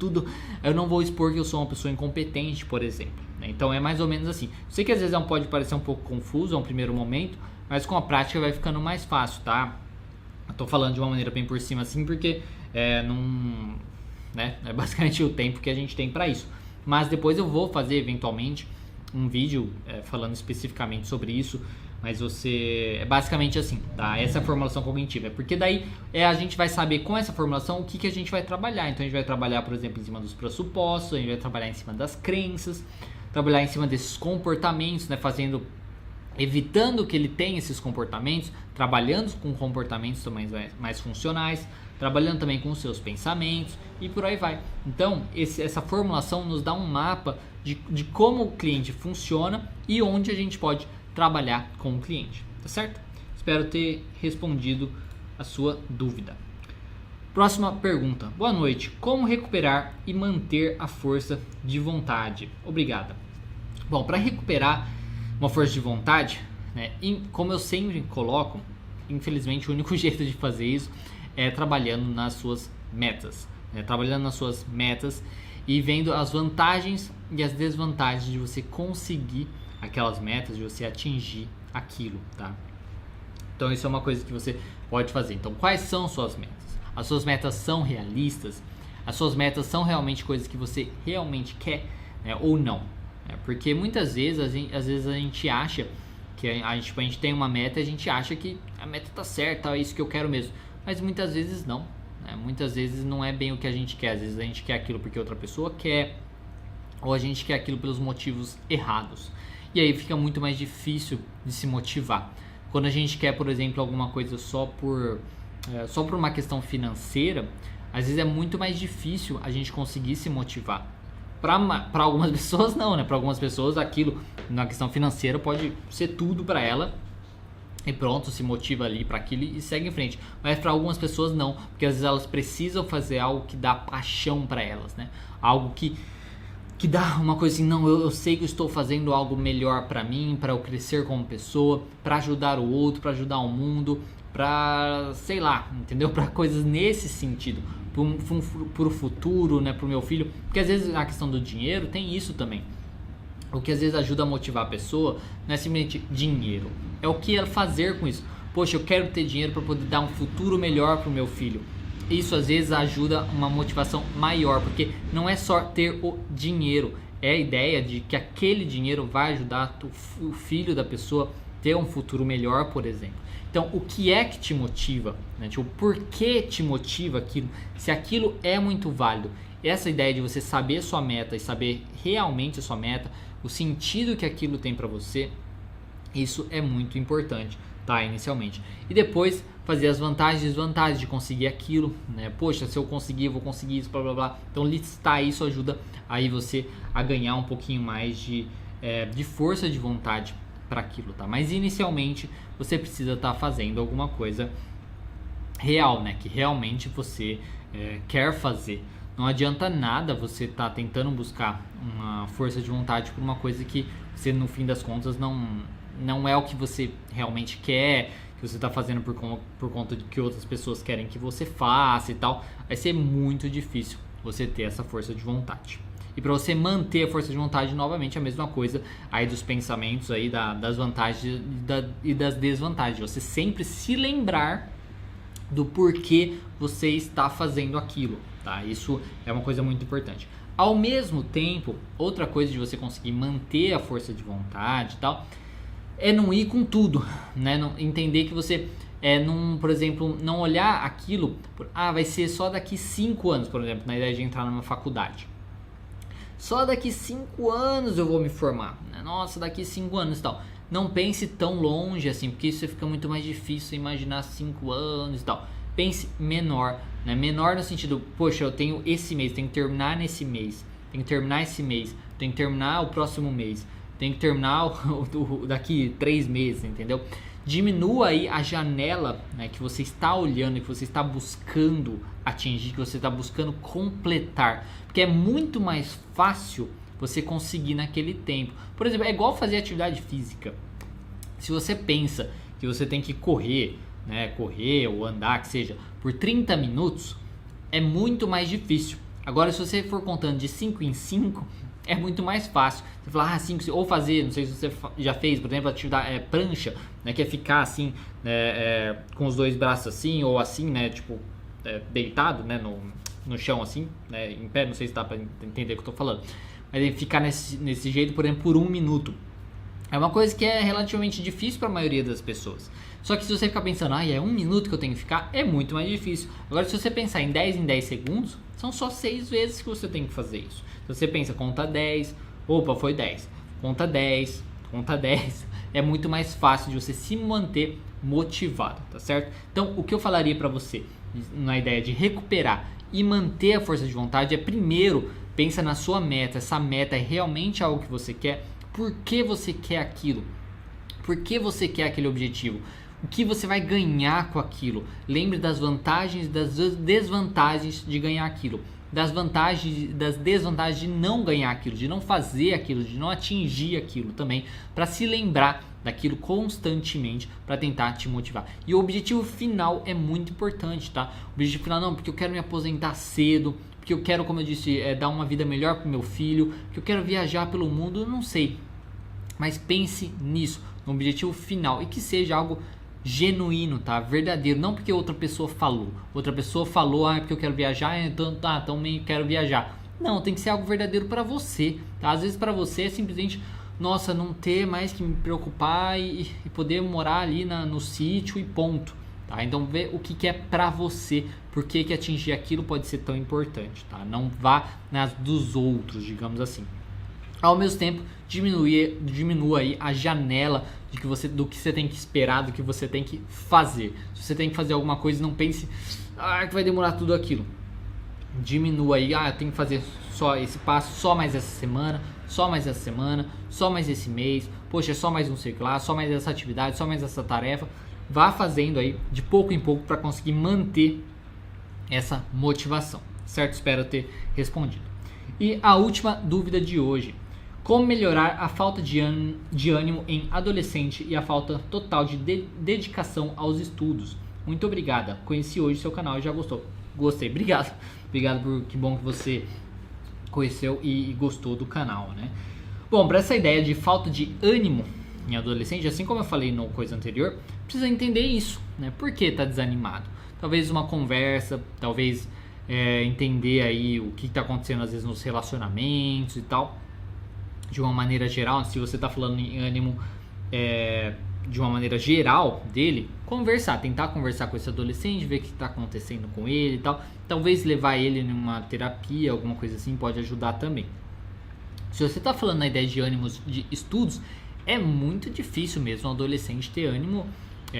eu não vou expor que eu sou uma pessoa incompetente, por exemplo, né? Então é mais ou menos assim. Sei que às vezes pode parecer um pouco confuso a um primeiro momento, mas com a prática vai ficando mais fácil, tá? Eu tô falando de uma maneira bem por cima assim, porque né? É basicamente o tempo que a gente tem para isso. Mas depois eu vou fazer eventualmente um vídeo falando especificamente sobre isso. Mas é basicamente assim, tá? Essa é a formulação cognitiva. Porque daí a gente vai saber com essa formulação o que a gente vai trabalhar. Então a gente vai trabalhar, por exemplo, em cima dos pressupostos, a gente vai trabalhar em cima das crenças, trabalhar em cima desses comportamentos, né? Evitando que ele tenha esses comportamentos, trabalhando com comportamentos também mais funcionais, trabalhando também com os seus pensamentos e por aí vai. Então, essa formulação nos dá um mapa de como o cliente funciona e onde a gente pode trabalhar com o cliente, tá certo? Espero ter respondido a sua dúvida. Próxima pergunta. Boa noite. Como recuperar e manter a força de vontade? Obrigada. Bom, para recuperar uma força de vontade, né, como eu sempre coloco, infelizmente o único jeito de fazer isso é trabalhando nas suas metas, né? Trabalhando nas suas metas e vendo as vantagens e as desvantagens de você conseguir aquelas metas, de você atingir aquilo, tá? Então isso é uma coisa que você pode fazer. Então quais são suas metas? As suas metas são realistas? As suas metas são realmente coisas que você realmente quer, né, ou não? Porque muitas vezes às vezes a gente acha que a gente tem uma meta e a gente acha que a meta tá certa, é isso que eu quero mesmo. Mas muitas vezes não, né? Muitas vezes não é bem o que a gente quer. Às vezes a gente quer aquilo porque outra pessoa quer, ou a gente quer aquilo pelos motivos errados. E aí fica muito mais difícil de se motivar. Quando a gente quer, por exemplo, alguma coisa só por uma questão financeira, às vezes é muito mais difícil a gente conseguir se motivar. Para algumas pessoas não, né? Para algumas pessoas aquilo na questão financeira pode ser tudo para ela e pronto, se motiva ali para aquilo e segue em frente. Mas para algumas pessoas não, porque às vezes elas precisam fazer algo que dá paixão para elas, né? Algo que dá uma coisa assim, não, eu sei que eu estou fazendo algo melhor para mim, para eu crescer como pessoa, para ajudar o outro, para ajudar o mundo, para, sei lá, entendeu? Para coisas nesse sentido, para o futuro, né? Para o meu filho, porque às vezes a questão do dinheiro tem isso também. O que às vezes ajuda a motivar a pessoa não é simplesmente dinheiro, é o que ela fazer com isso. Poxa, eu quero ter dinheiro para poder dar um futuro melhor para o meu filho. Isso às vezes ajuda uma motivação maior, porque não é só ter o dinheiro, é a ideia de que aquele dinheiro vai ajudar o filho da pessoa ter um futuro melhor, por exemplo. Então, o que é que te motiva? Né? Tipo, por que te motiva aquilo? Se aquilo é muito válido. Essa ideia de você saber a sua meta e saber realmente a sua meta, o sentido que aquilo tem para você, isso é muito importante, tá? Inicialmente. E depois fazer as vantagens e desvantagens de conseguir aquilo, né? Poxa, se eu conseguir, eu vou conseguir isso, blá blá blá. Então listar isso ajuda aí você a ganhar um pouquinho mais de força de vontade para aquilo, tá? Mas inicialmente você precisa estar fazendo alguma coisa real, né? Que realmente você quer fazer. Não adianta nada você estar tentando buscar uma força de vontade por uma coisa que você, no fim das contas, não é o que você realmente quer, que você está fazendo por conta de que outras pessoas querem que você faça e tal. Vai ser muito difícil você ter essa força de vontade. E para você manter a força de vontade, novamente a mesma coisa aí dos pensamentos aí das vantagens e das desvantagens. Você sempre se lembrar do porquê você está fazendo aquilo, tá? Isso é uma coisa muito importante. Ao mesmo tempo, outra coisa de você conseguir manter a força de vontade e tal, é não ir com tudo, né? Não, entender que você por exemplo, não olhar aquilo, vai ser só daqui 5 anos, por exemplo, na ideia de entrar numa faculdade. Só daqui 5 anos eu vou me formar, né? Nossa, daqui 5 anos e tal. Não pense tão longe assim, porque isso fica muito mais difícil imaginar 5 anos e tal. Pense menor, né? Menor no sentido, poxa, eu tenho esse mês, tenho que terminar nesse mês, tenho que terminar esse mês, tenho que terminar o próximo mês, tenho que terminar daqui 3 meses, entendeu? Diminua aí a janela, né, que você está olhando, que você está buscando atingir, que você está buscando completar, porque é muito mais fácil você conseguir naquele tempo. Por exemplo, é igual fazer atividade física. Se você pensa que você tem que correr, né, correr ou andar, que seja, por 30 minutos, é muito mais difícil. Agora, se você for contando de 5 em 5, é muito mais fácil. Você falar, 5, ou fazer, não sei se você já fez, por exemplo, atividade prancha, né, que é ficar assim, com os dois braços assim, ou assim, né, tipo, deitado, né, no chão assim, né, em pé, não sei se dá pra entender o que eu tô falando. Mas ficar nesse jeito, por exemplo, por 1 minuto. É uma coisa que é relativamente difícil para a maioria das pessoas. Só que se você ficar pensando, é 1 minuto que eu tenho que ficar, é muito mais difícil. Agora, se você pensar em 10 segundos, são só 6 vezes que você tem que fazer isso. Se você pensa, conta 10, opa, foi 10. Conta 10, conta 10. É muito mais fácil de você se manter motivado, tá certo? Então, o que eu falaria para você, na ideia de recuperar e manter a força de vontade, é primeiro, pensa na sua meta. Essa meta é realmente algo que você quer? Por que você quer aquilo? Por que você quer aquele objetivo? O que você vai ganhar com aquilo? Lembre das vantagens e das desvantagens de ganhar aquilo. Das vantagens e das desvantagens de não ganhar aquilo, de não fazer aquilo, de não atingir aquilo também, para se lembrar daquilo constantemente, para tentar te motivar. E o objetivo final é muito importante, tá? O objetivo final não, porque eu quero me aposentar cedo, porque eu quero, como eu disse, dar uma vida melhor para o meu filho, que eu quero viajar pelo mundo, eu não sei. Mas pense nisso, no objetivo final, e que seja algo genuíno, tá? Verdadeiro, não porque outra pessoa falou. Outra pessoa falou, é porque eu quero viajar, então também quero viajar. Não, tem que ser algo verdadeiro para você, tá? Às vezes para você é simplesmente, nossa, não ter mais que me preocupar e poder morar ali no sítio e ponto. Tá? Então vê o que é pra você, por que atingir aquilo pode ser tão importante, tá? Não vá nas dos outros, digamos assim. Ao mesmo tempo, diminua aí a janela do que você tem que esperar, do que você tem que fazer. Se você tem que fazer alguma coisa, não pense que vai demorar tudo aquilo. Diminua aí, eu tenho que fazer só esse passo, só mais essa semana, só mais essa semana, só mais esse mês, poxa, é só mais um ciclo lá, só mais essa atividade, só mais essa tarefa. Vá fazendo aí de pouco em pouco para conseguir manter essa motivação, certo? Espero ter respondido. E a última dúvida de hoje: como melhorar a falta de ânimo em adolescente e a falta total de dedicação aos estudos? Muito obrigada, conheci hoje seu canal e já gostou. Gostei, obrigado que bom que você conheceu e gostou do canal, né? Bom, para essa ideia de falta de ânimo em adolescente, assim como eu falei no coisa anterior, precisa entender isso, né? Por que tá desanimado? Talvez uma conversa, talvez entender aí o que tá acontecendo às vezes nos relacionamentos e tal, de uma maneira geral. Se você tá falando em ânimo de uma maneira geral dele, tentar conversar com esse adolescente, ver o que está acontecendo com ele e tal, talvez levar ele numa terapia, alguma coisa assim, pode ajudar também. Se você está falando na ideia de ânimos de estudos, é muito difícil mesmo um adolescente ter ânimo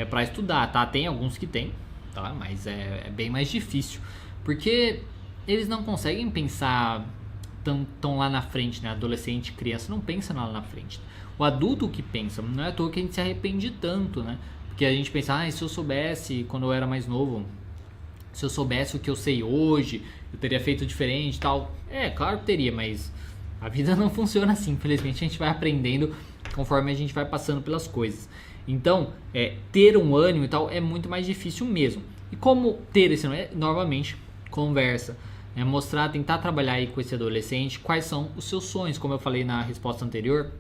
para estudar, tá? Tem alguns que tem, tá? Mas é bem mais difícil, porque eles não conseguem pensar tão lá na frente, né? Adolescente, criança não pensa lá na frente. O adulto que pensa, não é à toa que a gente se arrepende tanto, né? Porque a gente pensa, se eu soubesse quando eu era mais novo, se eu soubesse o que eu sei hoje, eu teria feito diferente e tal. Claro que teria, mas a vida não funciona assim. Infelizmente a gente vai aprendendo conforme a gente vai passando pelas coisas. Então, ter um ânimo e tal é muito mais difícil mesmo. E como ter esse ânimo? Novamente, conversa. Mostrar, tentar trabalhar aí com esse adolescente quais são os seus sonhos, como eu falei na resposta anterior.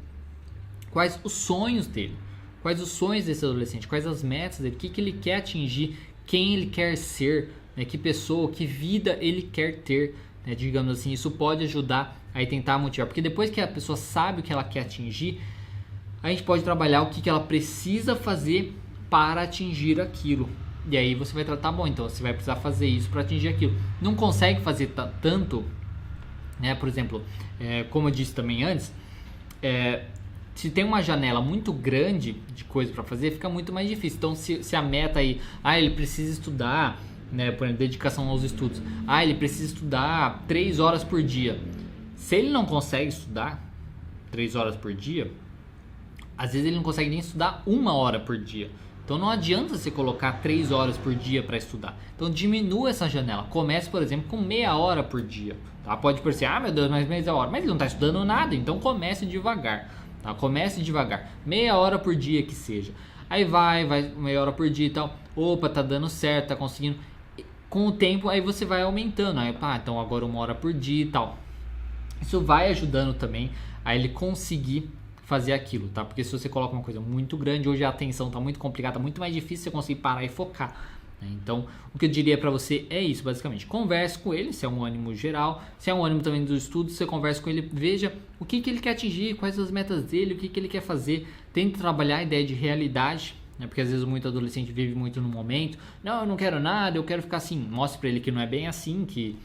Quais os sonhos dele? Quais os sonhos desse adolescente? Quais as metas dele? O que ele quer atingir? Quem ele quer ser? Que pessoa, que vida ele quer ter? Digamos assim, isso pode ajudar a tentar motivar. Porque depois que a pessoa sabe o que ela quer atingir, a gente pode trabalhar o que ela precisa fazer para atingir aquilo. E aí você vai tratar, então você vai precisar fazer isso para atingir aquilo. Não consegue fazer tanto, né? Por exemplo, como eu disse também antes, se tem uma janela muito grande de coisa para fazer, fica muito mais difícil. Então, se a meta aí, ele precisa estudar, né? Por exemplo, dedicação aos estudos. Ele precisa estudar 3 horas por dia. Se ele não consegue estudar 3 horas por dia, às vezes ele não consegue nem estudar 1 hora por dia. Então não adianta você colocar 3 horas por dia para estudar. Então diminua essa janela. Comece, por exemplo, com meia hora por dia. Tá? Pode parecer, meu Deus, mas meia hora. Mas ele não está estudando nada, então comece devagar. Tá? Comece devagar. Meia hora por dia que seja. Aí vai meia hora por dia e tal. Opa, tá dando certo, tá conseguindo. Com o tempo, aí você vai aumentando. Aí, então agora 1 hora por dia e tal. Isso vai ajudando também a ele conseguir fazer aquilo, tá? Porque se você coloca uma coisa muito grande, hoje a atenção tá muito complicada, tá muito mais difícil você conseguir parar e focar, né? Então, o que eu diria para você é isso, basicamente. Converse com ele, se é um ânimo geral, se é um ânimo também dos estudos, você conversa com ele, veja o que ele quer atingir, quais são as metas dele, o que ele quer fazer, tente trabalhar a ideia de realidade, né? Porque às vezes muito adolescente vive muito no momento, não, eu não quero nada, eu quero ficar assim. Mostre para ele que não é bem assim, que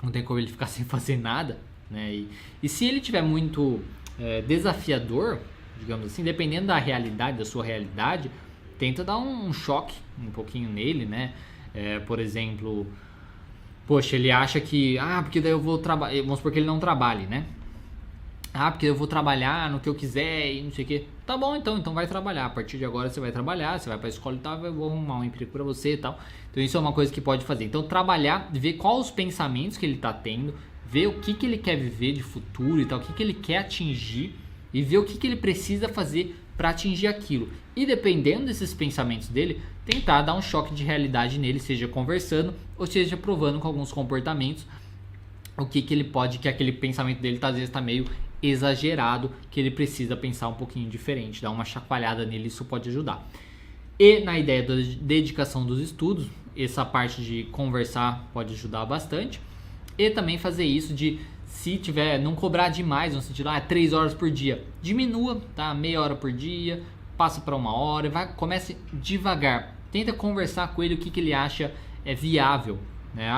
não tem como ele ficar sem fazer nada, né? E se ele tiver muito desafiador, digamos assim, dependendo da realidade, da sua realidade, tenta dar um choque um pouquinho nele, né? Por exemplo, poxa, ele acha que, porque daí eu vou trabalhar, vamos supor que ele não trabalhe, né? Porque eu vou trabalhar no que eu quiser e não sei o que. Tá bom, então vai trabalhar. A partir de agora você vai trabalhar, você vai pra escola e tal, eu vou arrumar um emprego pra você e tal. Então isso é uma coisa que pode fazer. Então trabalhar, ver quais os pensamentos que ele tá tendo, ver o que ele quer viver de futuro e tal, o que ele quer atingir e ver o que ele precisa fazer para atingir aquilo. E dependendo desses pensamentos dele, tentar dar um choque de realidade nele, seja conversando ou seja provando com alguns comportamentos o que ele pode, que aquele pensamento dele às vezes está meio exagerado, que ele precisa pensar um pouquinho diferente, dar uma chacoalhada nele, isso pode ajudar. E na ideia da dedicação dos estudos, essa parte de conversar pode ajudar bastante. E também fazer isso de, se tiver, não cobrar demais, no sentido, 3 horas por dia. Diminua, tá? Meia hora por dia, passa para 1 hora, comece devagar. Tenta conversar com ele o que ele acha viável, né?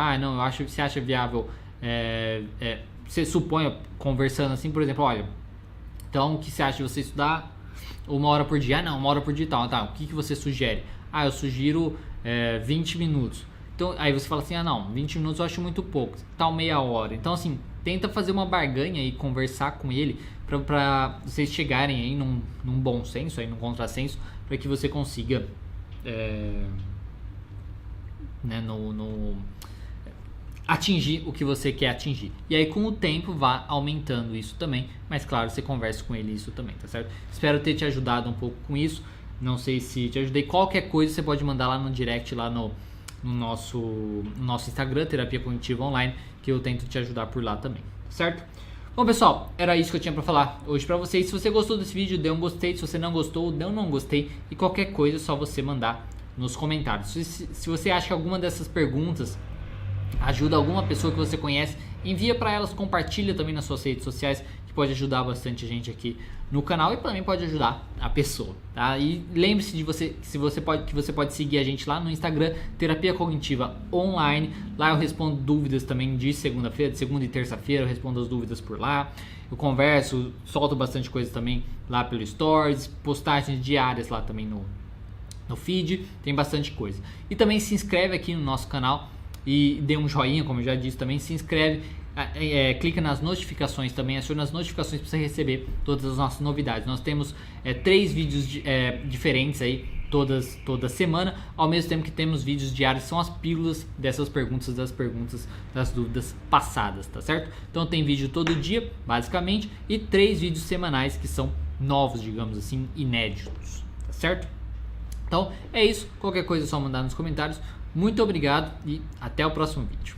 Você acha viável, você supõe, conversando assim, por exemplo, olha, então o que você acha de você estudar 1 hora por dia? 1 hora por dia e tal, tá? O que você sugere? Eu sugiro 20 minutos. Então, aí você fala assim, 20 minutos eu acho muito pouco, tal meia hora. Então, assim, tenta fazer uma barganha e conversar com ele para vocês chegarem aí num bom senso, aí num contrassenso, para que você consiga atingir o que você quer atingir. E aí, com o tempo, vá aumentando isso também, mas claro, você conversa com ele isso também, tá certo? Espero ter te ajudado um pouco com isso. Não sei se te ajudei. Qualquer coisa você pode mandar lá no direct, lá no nosso Instagram, Terapia Cognitiva Online, que eu tento te ajudar por lá também, certo? Bom, pessoal, era isso que eu tinha pra falar hoje pra vocês. Se você gostou desse vídeo, dê um gostei. Se você não gostou, dê um não gostei. E qualquer coisa é só você mandar nos comentários. Se você acha que alguma dessas perguntas ajuda alguma pessoa que você conhece, envia pra elas, compartilha também nas suas redes sociais, que pode ajudar bastante a gente aqui no canal e também pode ajudar a pessoa, tá? E lembre-se de que você pode seguir a gente lá no Instagram, Terapia Cognitiva Online. Lá eu respondo dúvidas também de segunda-feira, de segunda e terça-feira eu respondo as dúvidas por lá. Eu converso, solto bastante coisa também lá pelo Stories, postagens diárias lá também no feed, tem bastante coisa. E também se inscreve aqui no nosso canal e dê um joinha, como eu já disse também, se inscreve. Clica nas notificações também, aciona as notificações para você receber todas as nossas novidades. Nós temos 3 vídeos diferentes aí toda semana, ao mesmo tempo que temos vídeos diários, são as pílulas dessas perguntas, das dúvidas passadas, tá certo? Então tem vídeo todo dia, basicamente, e 3 vídeos semanais que são novos, digamos assim, inéditos, tá certo? Então é isso, qualquer coisa é só mandar nos comentários. Muito obrigado e até o próximo vídeo.